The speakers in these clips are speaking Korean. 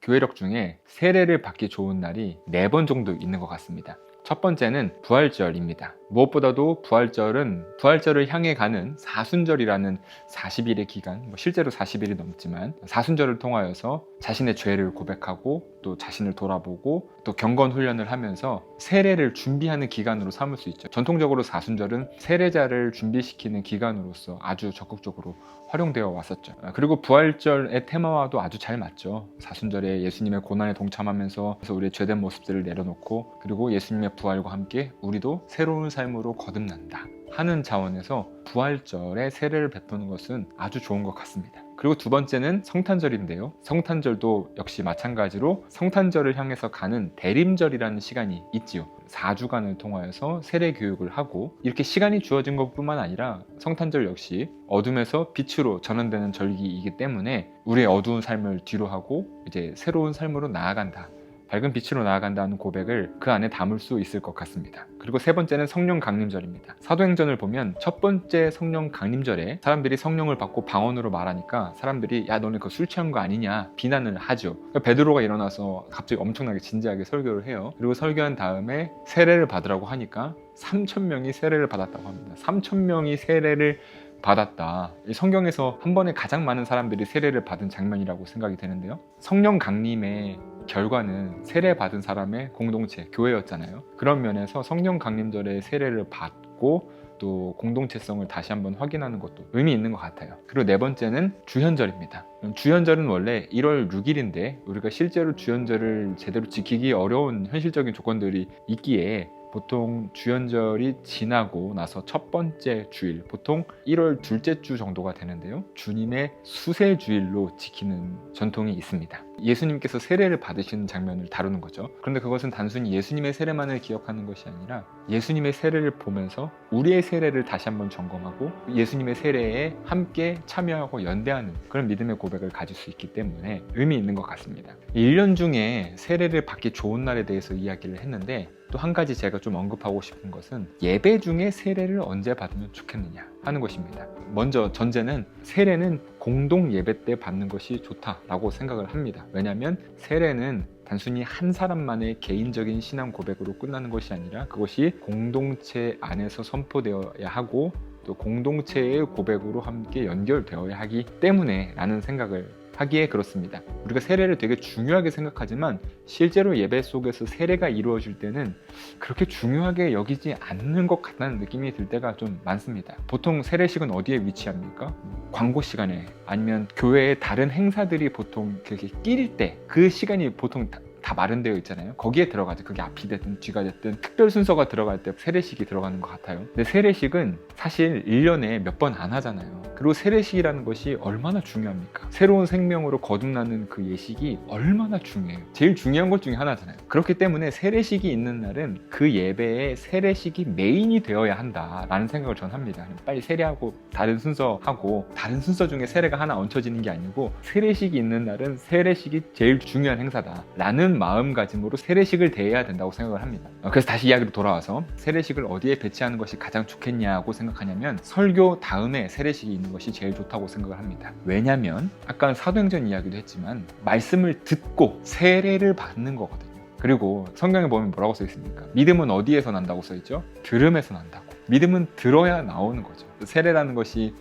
교회력 중에 세례를 받기 좋은 날이 4번 정도 있는 것 같습니다. 첫 번째는 부활절입니다. 무엇보다도 부활절을 향해 가는 사순절이라는 40일의 기간, 실제로 40일이 넘지만 사순절을 통하여서 자신의 죄를 고백하고 또 자신을 돌아보고 또 경건 훈련을 하면서 세례를 준비하는 기간으로 삼을 수 있죠. 전통적으로 사순절은 세례자를 준비시키는 기간으로서 아주 적극적으로 활용되어 왔었죠. 그리고 부활절의 테마와도 아주 잘 맞죠. 사순절에 예수님의 고난에 동참하면서 우리의 죄된 모습들을 내려놓고 그리고 예수님의 부활과 함께 우리도 새로운 삶으로 거듭난다 하는 차원에서 부활절에 세례를 베푸는 것은 아주 좋은 것 같습니다. 그리고 두 번째는 성탄절인데요. 성탄절도 역시 마찬가지로 성탄절을 향해서 가는 대림절이라는 시간이 있지요. 4주간을 통하여서 세례 교육을 하고 이렇게 시간이 주어진 것뿐만 아니라 성탄절 역시 어둠에서 빛으로 전환되는 절기이기 때문에 우리의 어두운 삶을 뒤로 하고 이제 새로운 삶으로 나아간다, 밝은 빛으로 나아간다는 고백을 그 안에 담을 수 있을 것 같습니다. 그리고 세 번째는 성령 강림절입니다. 사도행전을 보면 첫 번째 성령 강림절에 사람들이 성령을 받고 방언으로 말하니까 사람들이 야 너네 그거 술 취한 거 아니냐 비난을 하죠. 베드로가 일어나서 갑자기 엄청나게 진지하게 설교를 해요. 그리고 설교한 다음에 세례를 받으라고 하니까 3,000명이 세례를 받았다고 합니다. 3,000명이 세례를 받았다. 성경에서 한 번에 가장 많은 사람들이 세례를 받은 장면이라고 생각이 되는데요. 성령 강림의 결과는 세례 받은 사람의 공동체, 교회였잖아요. 그런 면에서 성령 강림절에 세례를 받고 또 공동체성을 다시 한번 확인하는 것도 의미 있는 것 같아요. 그리고 네 번째는 주현절입니다. 주현절은 원래 1월 6일인데 우리가 실제로 주현절을 제대로 지키기 어려운 현실적인 조건들이 있기에 보통 주현절이 지나고 나서 첫 번째 주일, 보통 1월 둘째 주 정도가 되는데요. 주님의 수세주일로 지키는 전통이 있습니다. 예수님께서 세례를 받으시는 장면을 다루는 거죠. 그런데 그것은 단순히 예수님의 세례만을 기억하는 것이 아니라 예수님의 세례를 보면서 우리의 세례를 다시 한번 점검하고 예수님의 세례에 함께 참여하고 연대하는 그런 믿음의 고백을 가질 수 있기 때문에 의미 있는 것 같습니다. 1년 중에 세례를 받기 좋은 날에 대해서 이야기를 했는데 또 한 가지 제가 좀 언급하고 싶은 것은 예배 중에 세례를 언제 받으면 좋겠느냐 하는 것입니다. 먼저 전제는 세례는 공동 예배 때 받는 것이 좋다라고 생각을 합니다. 왜냐하면 세례는 단순히 한 사람만의 개인적인 신앙 고백으로 끝나는 것이 아니라 그것이 공동체 안에서 선포되어야 하고 또 공동체의 고백으로 함께 연결되어야 하기 때문에 라는 생각을 하기에 그렇습니다. 우리가 세례를 되게 중요하게 생각하지만 실제로 예배 속에서 세례가 이루어질 때는 그렇게 중요하게 여기지 않는 것 같다는 느낌이 들 때가 좀 많습니다. 보통 세례식은 어디에 위치합니까? 광고 시간에 아니면 교회의 다른 행사들이 보통 그렇게 끼릴 때 그 시간이 보통 다 마련되어 있잖아요. 거기에 들어가죠. 그게 앞이 됐든 뒤가 됐든 특별 순서가 들어갈 때 세례식이 들어가는 것 같아요. 근데 세례식은 사실 1년에 몇 번 안 하잖아요. 그리고 세례식이라는 것이 얼마나 중요합니까? 새로운 생명으로 거듭나는 그 예식이 얼마나 중요해요. 제일 중요한 것 중에 하나잖아요. 그렇기 때문에 세례식이 있는 날은 그 예배에 세례식이 메인이 되어야 한다라는 생각을 전 합니다. 빨리 세례하고 다른 순서하고 다른 순서 중에 세례가 하나 얹혀지는 게 아니고 세례식이 있는 날은 세례식이 제일 중요한 행사다 라는 마음가짐으로 세례식을 대해야 된다고 생각을 합니다. 그래서 다시 이야기로 돌아와서 세례식을 어디에 배치하는 것이 가장 좋겠냐고 생각하냐면 설교 다음에 세례식이 있는 것이 제일 좋다고 생각을 합니다. 왜냐하면 아까 사도행전 이야기도 했지만 말씀을 듣고 세례를 받는 거거든요. 그리고 성경에 보면 뭐라고 써 있습니까? 믿음은 어디에서 난다고 써 있죠? 들음에서 난다고. 믿음은 들어야 나오는 거죠. 세례라는 것이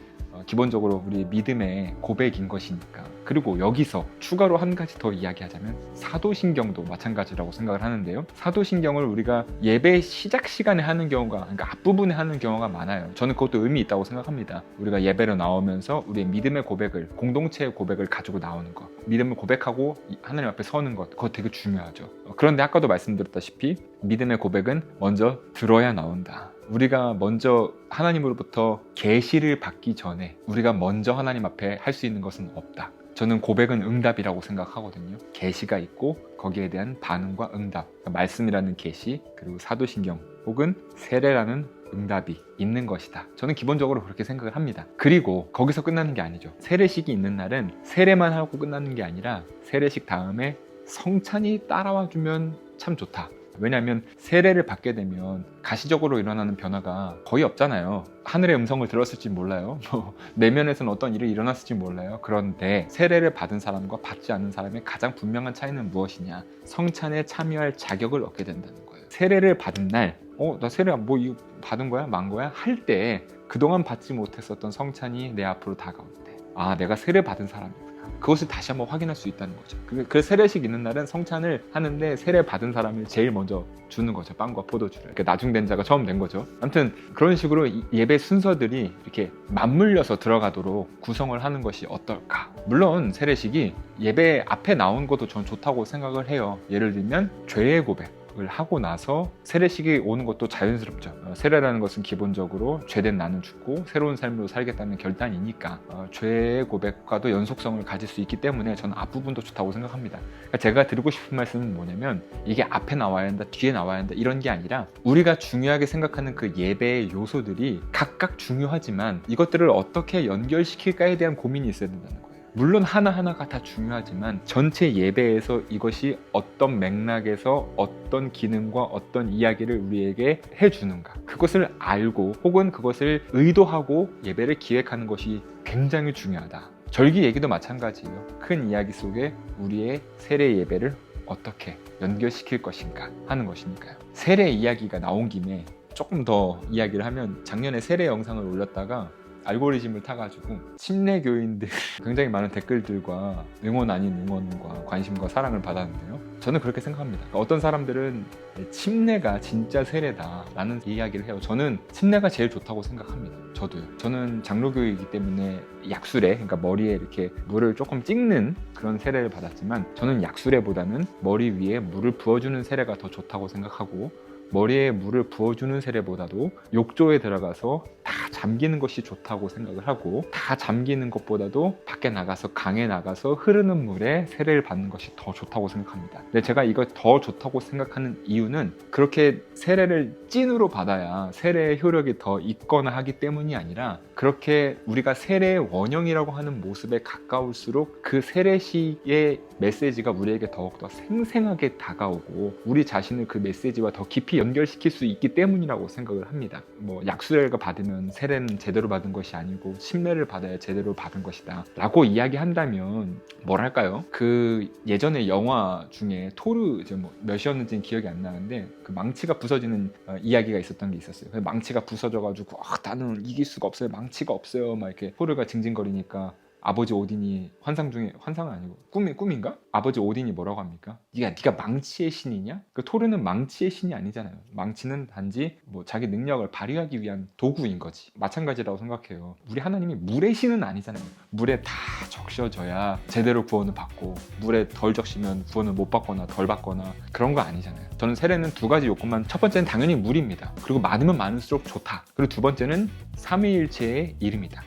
기본적으로 우리 믿음의 고백인 것이니까. 그리고 여기서 추가로 한 가지 더 이야기하자면 사도신경도 마찬가지라고 생각을 하는데요. 사도신경을 우리가 예배 시작 시간에 하는 경우가, 그러니까 앞부분에 하는 경우가 많아요. 저는 그것도 의미 있다고 생각합니다. 우리가 예배로 나오면서 우리의 믿음의 고백을, 공동체의 고백을 가지고 나오는 것, 믿음을 고백하고 하나님 앞에 서는 것, 그거 되게 중요하죠. 그런데 아까도 말씀드렸다시피 믿음의 고백은 먼저 들어야 나온다. 우리가 먼저 하나님으로부터 계시를 받기 전에 우리가 먼저 하나님 앞에 할 수 있는 것은 없다. 저는 고백은 응답이라고 생각하거든요. 계시가 있고 거기에 대한 반응과 응답, 그러니까 말씀이라는 계시, 그리고 사도신경 혹은 세례라는 응답이 있는 것이다. 저는 기본적으로 그렇게 생각을 합니다. 그리고 거기서 끝나는 게 아니죠. 세례식이 있는 날은 세례만 하고 끝나는 게 아니라 세례식 다음에 성찬이 따라와 주면 참 좋다. 왜냐하면 세례를 받게 되면 가시적으로 일어나는 변화가 거의 없잖아요. 하늘의 음성을 들었을지 몰라요. 내면에서는 어떤 일이 일어났을지 몰라요. 그런데 세례를 받은 사람과 받지 않은 사람의 가장 분명한 차이는 무엇이냐? 성찬에 참여할 자격을 얻게 된다는 거예요. 세례를 받은 날 나 세례 뭐 이거 받은 거야? 만 거야? 할 때 그동안 받지 못했었던 성찬이 내 앞으로 다가올 때 내가 세례 받은 사람이구나. 그것을 다시 한번 확인할 수 있다는 거죠. 그 세례식 있는 날은 성찬을 하는데 세례 받은 사람을 제일 먼저 주는 거죠. 빵과 포도주를. 그러니까 나중된 자가 처음 된 거죠. 아무튼 그런 식으로 예배 순서들이 이렇게 맞물려서 들어가도록 구성을 하는 것이 어떨까. 물론 세례식이 예배 앞에 나온 것도 전 좋다고 생각을 해요. 예를 들면 죄의 고백 을 하고 나서 세례식이 오는 것도 자연스럽죠. 세례라는 것은 기본적으로 죄된 나는 죽고 새로운 삶으로 살겠다는 결단이니까 죄의 고백과도 연속성을 가질 수 있기 때문에 저는 앞부분도 좋다고 생각합니다. 그러니까 제가 드리고 싶은 말씀은 뭐냐면 이게 앞에 나와야 한다, 뒤에 나와야 한다 이런 게 아니라 우리가 중요하게 생각하는 그 예배의 요소들이 각각 중요하지만 이것들을 어떻게 연결시킬까에 대한 고민이 있어야 된다는 거예요. 물론 하나하나가 다 중요하지만 전체 예배에서 이것이 어떤 맥락에서 어떤 기능과 어떤 이야기를 우리에게 해주는가, 그것을 알고 혹은 그것을 의도하고 예배를 기획하는 것이 굉장히 중요하다. 절기 얘기도 마찬가지예요. 큰 이야기 속에 우리의 세례 예배를 어떻게 연결시킬 것인가 하는 것이니까요. 세례 이야기가 나온 김에 조금 더 이야기를 하면, 작년에 세례 영상을 올렸다가 알고리즘을 타가지고 침례교인들 굉장히 많은 댓글들과 응원 아닌 응원과 관심과 사랑을 받았는데요. 저는 그렇게 생각합니다. 어떤 사람들은 침례가 진짜 세례다 라는 이야기를 해요. 저는 침례가 제일 좋다고 생각합니다. 저도요. 저는 장로교이기 때문에 약수례, 그러니까 머리에 이렇게 물을 조금 찍는 그런 세례를 받았지만, 저는 약수례보다는 머리 위에 물을 부어주는 세례가 더 좋다고 생각하고, 머리에 물을 부어주는 세례보다도 욕조에 들어가서 다 잠기는 것이 좋다고 생각을 하고, 다 잠기는 것보다도 밖에 나가서 강에 나가서 흐르는 물에 세례를 받는 것이 더 좋다고 생각합니다. 근데 제가 이걸 더 좋다고 생각하는 이유는 그렇게 세례를 찐으로 받아야 세례의 효력이 더 있거나 하기 때문이 아니라, 그렇게 우리가 세례의 원형이라고 하는 모습에 가까울수록 그 세례식의 메시지가 우리에게 더욱더 생생하게 다가오고 우리 자신을 그 메시지와 더 깊이 연결시킬 수 있기 때문이라고 생각을 합니다. 약수례를 받으면 세례는 제대로 받은 것이 아니고 침례를 받아야 제대로 받은 것이다 라고 이야기한다면 뭐랄까요? 그 예전에 영화 중에 토르 몇이었는지는 기억이 안 나는데, 그 망치가 부서지는 이야기가 있었던 게 있었어요. 망치가 부서져가지고 나는 이길 수가 없어요, 망치가 없어요 막 이렇게 토르가 징징거리니까 아버지 오딘이 환상은 아니고 꿈인가? 아버지 오딘이 뭐라고 합니까? 네가 망치의 신이냐? 그 토르는 망치의 신이 아니잖아요. 망치는 단지 자기 능력을 발휘하기 위한 도구인 거지. 마찬가지라고 생각해요. 우리 하나님이 물의 신은 아니잖아요. 물에 다 적셔져야 제대로 구원을 받고, 물에 덜 적시면 구원을 못 받거나 덜 받거나 그런 거 아니잖아요. 저는 세례는 두 가지 요건만, 첫 번째는 당연히 물입니다. 그리고 많으면 많을수록 좋다. 그리고 두 번째는 삼위일체의 이름이다.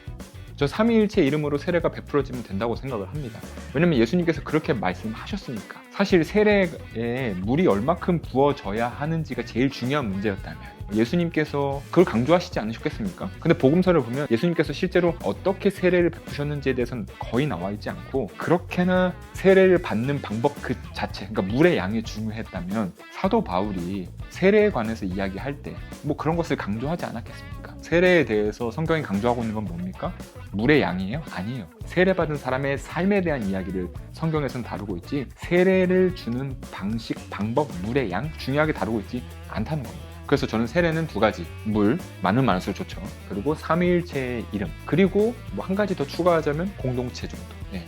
저 삼위일체 이름으로 세례가 베풀어지면 된다고 생각을 합니다. 왜냐면 예수님께서 그렇게 말씀하셨으니까. 사실 세례에 물이 얼마큼 부어져야 하는지가 제일 중요한 문제였다면 예수님께서 그걸 강조하시지 않으셨겠습니까? 근데 복음서를 보면 예수님께서 실제로 어떻게 세례를 베푸셨는지에 대해서는 거의 나와 있지 않고, 그렇게나 세례를 받는 방법 그 자체, 그러니까 물의 양이 중요했다면 사도 바울이 세례에 관해서 이야기할 때 그런 것을 강조하지 않았겠습니까? 세례에 대해서 성경이 강조하고 있는 건 뭡니까? 물의 양이에요? 아니에요. 세례받은 사람의 삶에 대한 이야기를 성경에서는 다루고 있지, 세례를 주는 방식, 방법, 물의 양 중요하게 다루고 있지 않다는 겁니다. 그래서 저는 세례는 두 가지, 물, 많으면 많을수록 좋죠. 그리고 삼위일체의 이름, 그리고 한 가지 더 추가하자면 공동체 정도.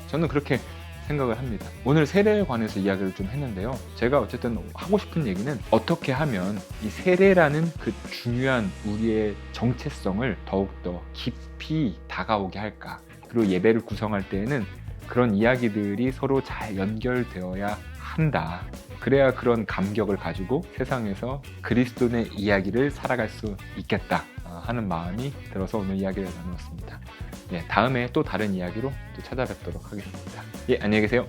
저는 그렇게 생각을 합니다. 오늘 세례에 관해서 이야기를 좀 했는데요. 제가 어쨌든 하고 싶은 얘기는 어떻게 하면 이 세례라는 그 중요한 우리의 정체성을 더욱더 깊이 다가오게 할까. 그리고 예배를 구성할 때에는 그런 이야기들이 서로 잘 연결되어야 한다. 그래야 그런 감격을 가지고 세상에서 그리스도의 이야기를 살아갈 수 있겠다 하는 마음이 들어서 오늘 이야기를 나누었습니다. 다음에 또 다른 이야기로 또 찾아뵙도록 하겠습니다. 안녕히 계세요.